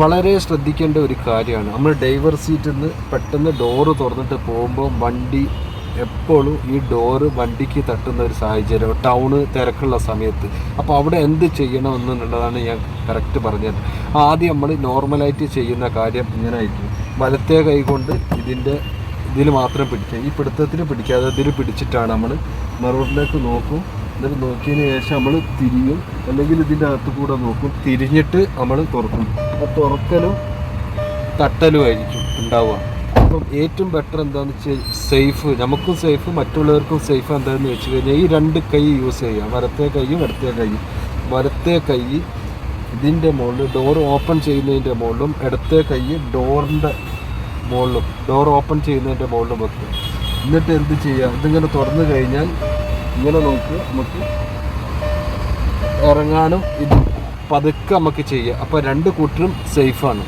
വളരെ ശ്രദ്ധിക്കേണ്ട ഒരു കാര്യമാണ്. നമ്മൾ ഡ്രൈവർ സീറ്റിൽ നിന്ന് പെട്ടെന്ന് ഡോറ് തുറന്നിട്ട് പോകുമ്പോൾ വണ്ടി എപ്പോഴും ഈ ഡോറ് വണ്ടിക്ക് തട്ടുന്ന ഒരു സാഹചര്യം, ടൗണ് തിരക്കുള്ള സമയത്ത്. അപ്പോൾ അവിടെ എന്ത് ചെയ്യണമെന്നുള്ളതാണ് ഞാൻ കറക്റ്റ് പറഞ്ഞത്. ആദ്യം നമ്മൾ നോർമലായിട്ട് ചെയ്യുന്ന കാര്യം ഇങ്ങനെ ആയിരിക്കും. വലത്തേ കൈ കൊണ്ട് ഇതിൽ മാത്രം പിടിക്കുക, ഈ പിടുത്തത്തിൽ പിടിക്കാതെ ഇതിൽ പിടിച്ചിട്ടാണ് നമ്മൾ മറോഡിലേക്ക് നോക്കും. എന്നിട്ട് നോക്കിയതിന് ശേഷം നമ്മൾ തിരിയും, അല്ലെങ്കിൽ ഇതിൻ്റെ അകത്ത് കൂടെ നോക്കും. തിരിഞ്ഞിട്ട് നമ്മൾ തുറക്കും. അപ്പോൾ തുറക്കലും തട്ടലും ആയിരിക്കും ഉണ്ടാവുക. അപ്പം ഏറ്റവും ബെറ്റർ എന്താണെന്ന് വെച്ചാൽ സേഫ്, നമുക്കും സേഫ് മറ്റുള്ളവർക്കും സേഫ് എന്താണെന്ന് വെച്ച് കഴിഞ്ഞാൽ ഈ രണ്ട് കൈ യൂസ് ചെയ്യുക. വലത്തേ കൈയും ഇടത്തേ കൈയും. വലത്തേ കൈ ഇതിൻ്റെ മുകളിൽ ഡോർ ഓപ്പൺ ചെയ്യുന്നതിൻ്റെ മുകളിലും, ഇടത്തേ കൈ ഡോറിൻ്റെ മുകളിലും, ഡോർ ഓപ്പൺ ചെയ്യുന്നതിൻ്റെ മുകളിലും വെക്കും. എന്നിട്ട് എന്ത് ചെയ്യുക, ഇതിങ്ങനെ തുറന്നു കഴിഞ്ഞാൽ ഇങ്ങനെ നോക്കുക, നമുക്ക് ഇറങ്ങാനും ഇത് പതുക്കെ നമുക്ക് ചെയ്യുക. അപ്പോൾ രണ്ട് കൂട്ടരും സേഫാണ്.